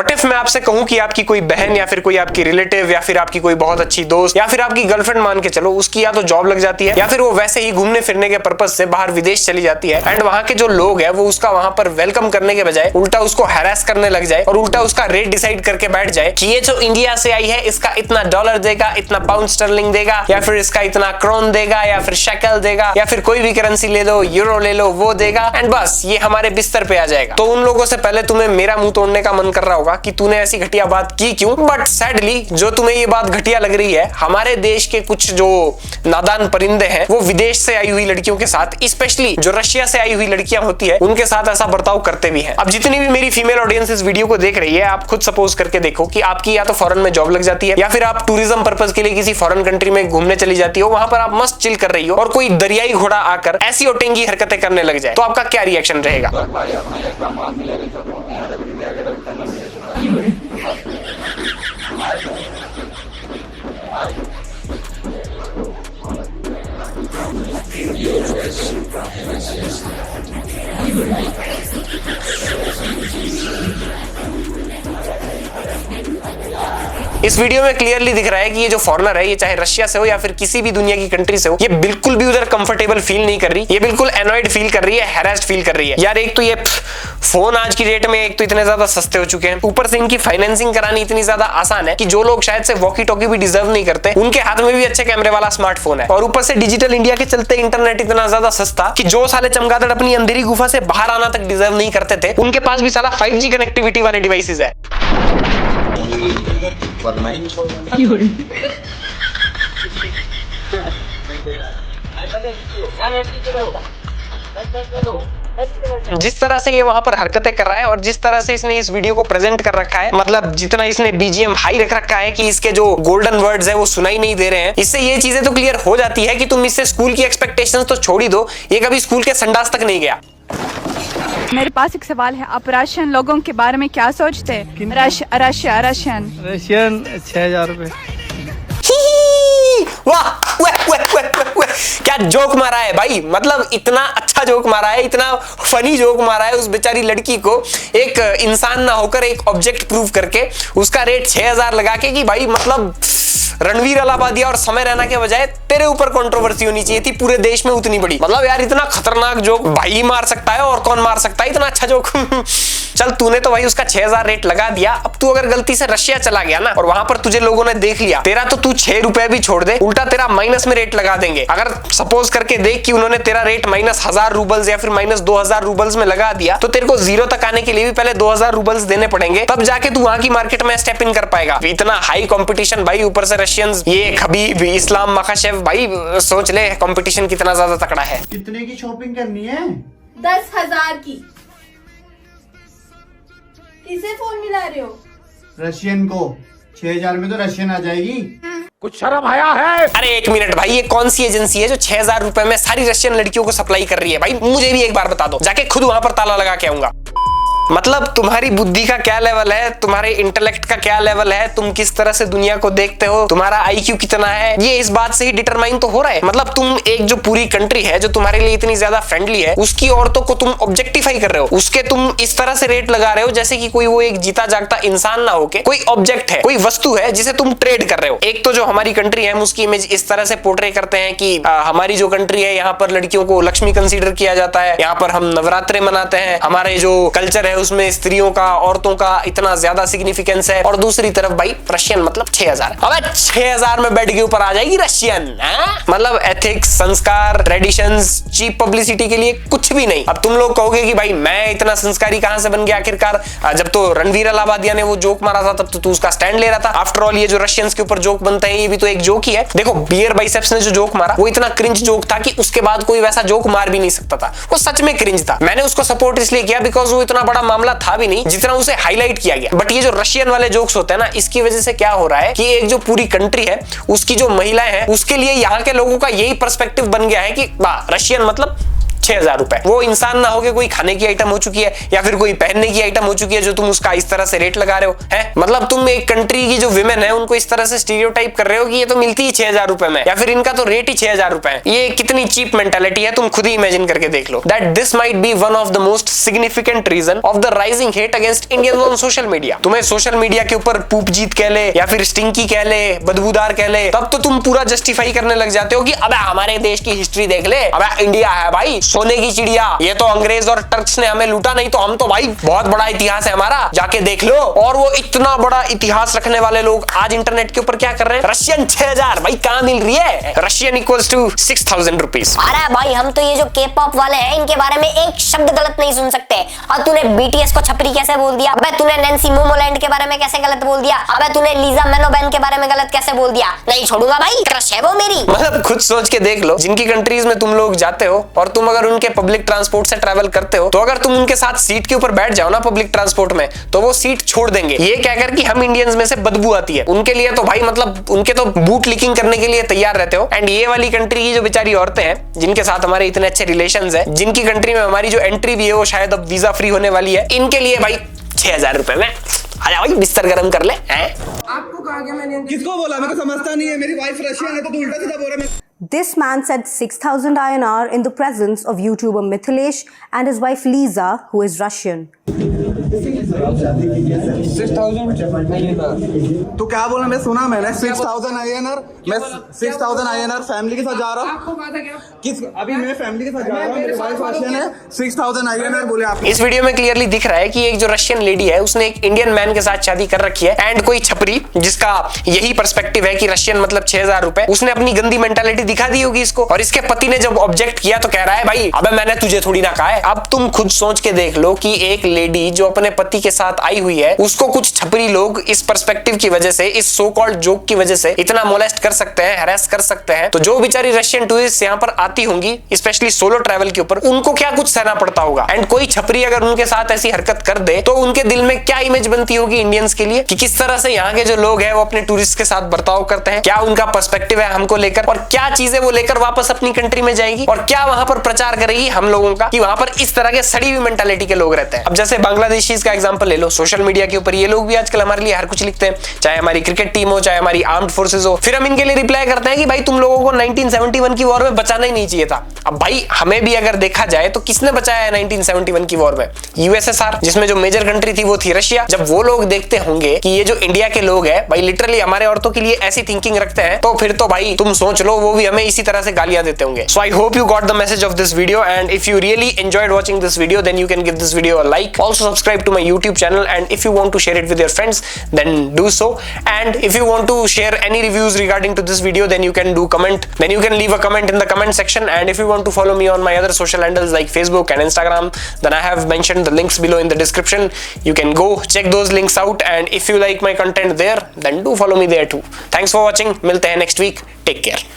What if मैं आपसे कहूं कि आपकी कोई बहन या फिर कोई आपकी रिलेटिव या फिर आपकी कोई बहुत अच्छी दोस्त या फिर आपकी गर्लफ्रेंड मान के चलो, उसकी या तो जॉब लग जाती है या फिर वो वैसे ही घूमने फिरने के पर्पज से बाहर विदेश चली जाती है, एंड वहां के जो लोग हैं वो उसका वहां पर वेलकम करने के बजाय उल्टा उसको हैरेस करने लग जाए और उल्टा उसका रेट डिसाइड करके बैठ जाए कि ये जो इंडिया से आई है इसका इतना डॉलर देगा, इतना पाउंड स्टर्लिंग देगा, या फिर इसका इतना क्रोन देगा, या फिर शेकल देगा, या फिर कोई भी करेंसी ले लो, यूरो ले लो, वो देगा, एंड बस ये हमारे बिस्तर पे आ जाएगा। तो उन लोगों से पहले तुम्हें मेरा मुंह तोड़ने का मन कर रहा होगा कि तूने ऐसी घटिया बात की क्यों, बट सैडली जो तुम्हें ये बात घटिया लग रही है, हमारे देश के कुछ जो नादान परिंदे हैं वो विदेश से आई हुई लड़कियों के साथ, स्पेशली जो रशिया से आई हुई लड़कियां होती है, उनके साथ ऐसा बर्ताव करते भी हैं। अब जितनी भी मेरी फीमेल ऑडियंस इस वीडियो को देख रही है, आप खुद सपोज करके देखो कि आपकी या तो फॉरेन में जॉब लग जाती है या फिर आप टूरिज्म पर्पज के लिए किसी फॉरेन कंट्री में घूमने चली जाती हो, वहां पर आप मस्त चिल कर रही हो और कोई दरियाई घोड़ा आकर ऐसी ओटेंगी हरकतें करने लग जाए, तो आपका क्या रिएक्शन रहेगा? इस वीडियो में क्लियरली दिख रहा है कि ये जो फॉरेनर है, ये चाहे रशिया से हो या फिर किसी भी दुनिया की कंट्री से हो, ये बिल्कुल भी उधर कंफर्टेबल फील नहीं कर रही, ये बिल्कुल एनॉयड फील कर रही है, हैरेस्ड फील कर रही है। यार एक तो ये फोन आज की डेट में एक तो इतने ज्यादा सस्ते हो चुके हैं, ऊपर से इनकी फाइनेंसिंग करानी इतनी ज्यादा आसान है कि जो लोग शायद से वॉकी टॉकी भी डिजर्व नहीं करते, उनके हाथ में भी अच्छे कैमरे वाला स्मार्टफोन है, और ऊपर से डिजिटल इंडिया के चलते इंटरनेट इतना ज्यादा सस्ता कि जो साले चमगादड़ अपनी अंधेरी गुफा से बाहर आना तक डिजर्व नहीं करते थे, उनके पास भी साला 5G कनेक्टिविटी वाले डिवाइसेस है। जिस तरह से ये वहां पर हरकतें कर रहा है और जिस तरह से इसने इस वीडियो को प्रेजेंट कर रखा है, मतलब जितना इसने बीजीएम हाई रख रखा है कि इसके जो गोल्डन वर्ड्स है वो सुनाई नहीं दे रहे हैं, इससे ये चीजें तो क्लियर हो जाती है कि तुम इससे स्कूल की एक्सपेक्टेशंस तो छोड़ ही दो, ये कभी स्कूल के संडास तक नहीं गया। मेरे पास एक सवाल है, आप रशियन लोगों के बारे में क्या सोचते हैं? रशियन 6000 रुपए। वाह, क्या जोक मारा है भाई, मतलब इतना अच्छा जोक मारा है, इतना फनी जोक मारा है उस बेचारी लड़की को, एक इंसान ना होकर एक ऑब्जेक्ट प्रूव करके उसका रेट 6000 लगा के कि भाई मतलब रणवीर अलाहाबादिया और समय रैना के बजाय तेरे ऊपर कंट्रोवर्सी होनी चाहिए थी पूरे देश में उतनी बड़ी। मतलब यार इतना खतरनाक जोक भाई मार सकता है और कौन मार सकता है इतना अच्छा जोक। चल तूने तो भाई उसका 6000 रेट लगा दिया, अब तू अगर गलती से रशिया चला गया ना और वहां पर तुझे लोगों ने देख लिया, तेरा तो तू 6 रुपए भी छोड़ दे, उल्टा तेरा माइनस में रेट लगा देंगे। अगर सपोज करके देख कि उन्होंने तेरा रेट -1000 रूबल्स या फिर -2000 रूबल्स में लगा दिया, तो तेरे को जीरो तक आने के लिए भी पहले 2000 रूबल्स देने पड़ेंगे, तब जाके तू वहां की मार्केट में स्टेप इन कर पाएगा। इतना हाई कंपटीशन भाई, ऊपर से रशियंस, ये खबीब इस्लाम मखाशेव, भाई सोच ले कंपटीशन कितना ज्यादा तकड़ा है। कितने की शॉपिंग करनी है? 10,000 की। किसे फोन मिला रहे हो? रशियन को। 6000 में तो रशियन आ जाएगी। कुछ शर्म आया है? अरे एक मिनट भाई, ये कौन सी एजेंसी है जो 6000 रुपए में सारी रशियन लड़कियों को सप्लाई कर रही है? भाई मुझे भी एक बार बता दो, जाके खुद वहां पर ताला लगा के आऊंगा। मतलब तुम्हारी बुद्धि का क्या लेवल है, तुम्हारे इंटेलेक्ट का क्या लेवल है, तुम किस तरह से दुनिया को देखते हो, तुम्हारा आईक्यू कितना है, ये इस बात से ही डिटरमाइन तो हो रहा है। मतलब तुम एक जो पूरी कंट्री है जो तुम्हारे लिए इतनी ज्यादा फ्रेंडली है, उसकी औरतों को तुम ऑब्जेक्टिफाई कर रहे हो, उसके तुम इस तरह से रेट लगा रहे हो जैसे कि कोई वो एक जीता जागता इंसान ना होके कोई ऑब्जेक्ट है, कोई वस्तु है जिसे तुम ट्रेड कर रहे हो। एक तो जो हमारी कंट्री है हम उसकी इमेज इस तरह से पोर्ट्रे करते हैं कि हमारी जो कंट्री है यहाँ पर लड़कियों को लक्ष्मी कंसीडर किया जाता है, यहाँ पर हम नवरात्रे मनाते हैं, हमारे जो कल्चर है उसमें स्त्रियों का, औरतों का इतना ज्यादा सिग्निफिकेंस है। और दूसरी तरफ भाई रशियन मतलब 6000। अब 6000 में बेड के ऊपर आ जाएगी रशियन, मतलब एथिक्स, संस्कार, ट्रेडिशंस, चीप पब्लिसिटी के लिए कुछ भी नहीं। अब तुम लोग कहोगे कि भाई मैं इतना संस्कारी कहां से बन गया आखिरकार, जब तो रणवीर अलाहाबादिया ने वो जोक मारा था तब तो तू उसका स्टैंड ले रहा था। आफ्टर ऑल ये जो रशियंस के ऊपर जोक बनते हैं ये भी तो एक जोक ही है। देखो बियर बाइसेप्स ने जो जोक मारा वो इतना क्रिंज जोक था कि उसके बाद कोई वैसा जोक मार भी नहीं सकता था, वो सच में क्रिंज था। मैंने उसको सपोर्ट इसलिए किया बिकॉज वो इतना बड़ा मामला था भी नहीं जितना उसे हाईलाइट किया गया। बट ये जो रशियन वाले जोक्स होते हैं ना, इसकी वजह से क्या हो रहा है कि एक जो पूरी कंट्री है उसकी जो महिलाएं हैं उसके लिए यहाँ के लोगों का यही पर्सपेक्टिव बन गया है कि रशियन मतलब 6000 रुपए। वो इंसान ना हो के कोई खाने की आइटम हो चुकी है या फिर कोई पहनने की आइटम हो चुकी है जो तुम उसका इस तरह से रेट लगा रहे हो है। मतलब तुम एक कंट्री की जो विमेन है उनको इस तरह से स्टीरियोटाइप कर रहे हो कि ये तो मिलती ही 6000 रुपए में या फिर इनका तो रेट ही 6000 रुपए है। ये कितनी चीप मेंटालिटी है, तुम खुद ही इमेजिन करके देख लो। That this might be one of the most significant reason of the rising hate against Indians on social media. तुम्हें सोशल मीडिया के ऊपर पूप जीत कह ले या फिर स्टिंकी कह ले, बदबूदार कह ले, तब तो तुम पूरा जस्टिफाई करने लग जाते हो कि अबे हमारे देश की हिस्ट्री देख ले, अबे इंडिया है भाई सोने की चिड़िया, ये तो अंग्रेज और टर्क्स ने हमें लूटा, नहीं तो हम तो भाई बहुत बड़ा इतिहास है हमारा, जाके देख लो। और वो इतना बड़ा इतिहास रखने वाले लोग आज इंटरनेट के ऊपर क्या कर रहे हैं? रशियन 6000 भाई कहां मिल रही है? Russian equals to 6000 rupees. अरे भाई हम तो ये जो के पॉप वाले हैं इनके बारे में एक शब्द गलत नहीं सुन सकते। और तूने बीटीएस को छपरी कैसे बोल दिया? अबे तूने नैन्सी मोमोलैंड के बारे में कैसे गलत बोल दिया? अबे तूने लीजा मेनोबैन के बारे में गलत कैसे बोल दिया? नहीं छोड़ूंगा भाई, क्रश है वो मेरी। मतलब खुद सोच के देख लो, जिनकी कंट्रीज में तुम लोग जाते हो और तुम अगर उनके पब्लिक ट्रांसपोर्ट से ट्रैवल करते हो तो अगर तुम उनके साथ सीट के ऊपर बैठ जाओ ना पब्लिक ट्रांसपोर्ट में तो वो सीट छोड़ देंगे ये कहकर कि हम इंडियंस में से बदबू आती है। उनके लिए तो भाई मतलब उनके तो बूट लीकिंग करने के लिए तैयार रहते हो। एंड ये वाली कंट्री की जो बेचारी औरतें हैं जिनके साथ हमारे इतने अच्छे रिलेशंस हैं, जिनकी कंट्री में हमारी जो एंट्री भी है वो शायद अब वीजा फ्री होने वाली है, इनके लिए भाई 6000 रुपए में आजा भाई बिस्तर गर्म कर ले। आपको कहा गया मैंने किसको बोला? मैं तो समझता नहीं है, मेरी वाइफ रशियन है तो तू उल्टा सीधा बोल रहा है। This man said 6,000 INR in the presence of YouTuber Mithilesh and his wife Lisa, who is Russian. 6,000 तो क्या बोला? मैं सुना मैंने 6,000 INR, मैं 6,000 INR फैमिली के साथ जा रहा हूँ। आपको पता क्या? किस अभी मैं फैमिली के साथ जा रहा हूँ, मेरी वाइफ रशियन है, 6,000 INR बोले आप। इस वीडियो में क्लियरली दिख रहा है कि एक जो रशियन लेडी है उसने एक इंडियन मैन के साथ शादी कर रखी है एंड कोई छपरी जिसका यही पर्सपेक्टिव है कि रशियन मतलब 6000 रुपए, उसने अपनी गंदी मेंटालिटी दिखा दी होगी इसको। और इसके पति ने जब ऑब्जेक्ट किया तो कह रहा है भाई अबे मैंने तुझे थोड़ी ना कहा है। अब तुम खुद सोच के देख लो कि एक लेडी जो अपने पति के साथ आई हुई है उसको कुछ छपरी लोग इस पर्सपेक्टिव की वजह से, इस सो कॉल्ड जोक की वजह से इतना मोलेस्ट कर सकते हैं, हैरेस कर सकते हैं। तो जो बेचारी रशियन टूरिस्ट यहाँ पर आती होंगी स्पेशली सोलो ट्रैवल के ऊपर, उनको क्या कुछ सहना पड़ता होगा। एंड कोई छपरी अगर उनके साथ ऐसी हरकत कर दे तो उनके दिल में क्या इमेज बनती होगी इंडियंस के लिए कि किस तरह से यहाँ के जो लोग हैं वो अपने टूरिस्ट के साथ बर्ताव करते हैं, क्या उनका पर्सपेक्टिव है हमको लेकर और क्या चीजें वो लेकर वापस अपनी कंट्री में जाएगी और क्या वहां पर प्रचार करेगी हम लोगों का कि वहां पर इस तरह के सड़ी हुई मेंटालिटी के लोग रहते हैं। अब जैसे बांग्लादेशीज का एग्जांपल ले लो, सोशल मीडिया के ऊपर ये लोग भी आजकल हमारे लिए हर कुछ लिखते हैं, चाहे हमारी क्रिकेट टीम हो, चाहे हमारी आर्म्ड फोर्सेस हो, फिर हम इनके लिए रिप्लाई करते हैं कि भाई तुम लोगों को 1971 की वॉर में बचाना ही नहीं चाहिए था। अब भाई हमें भी अगर देखा जाए तो किसने बचाया है 1971 की वॉर में? यूएसएसआर, जिसमें जो मेजर कंट्री थी वो थी रशिया। जब वो लोग देखते होंगे कि ये जो इंडिया के लोग हैं भाई लिटरली हमारे औरतों के लिए ऐसी थिंकिंग रखते हैं तो फिर तो भाई तुम सोच लो वो भी हमें इसी तरह से गालियां देते होंगे। So I hope you got the message of this video, and if you really enjoyed watching this video then you can give this video a like. Also subscribe to my YouTube channel, and if you want to share it with your friends then do so. And if you want to share any reviews regarding to this video then you can leave a comment in the comment section. And if you want to follow me on my other social handles like Facebook and Instagram, then I have mentioned the links below in the description. You can go check those links out, and if you like my content there then do follow me there too. Thanks for watching. मिलते हैं next week. Take care.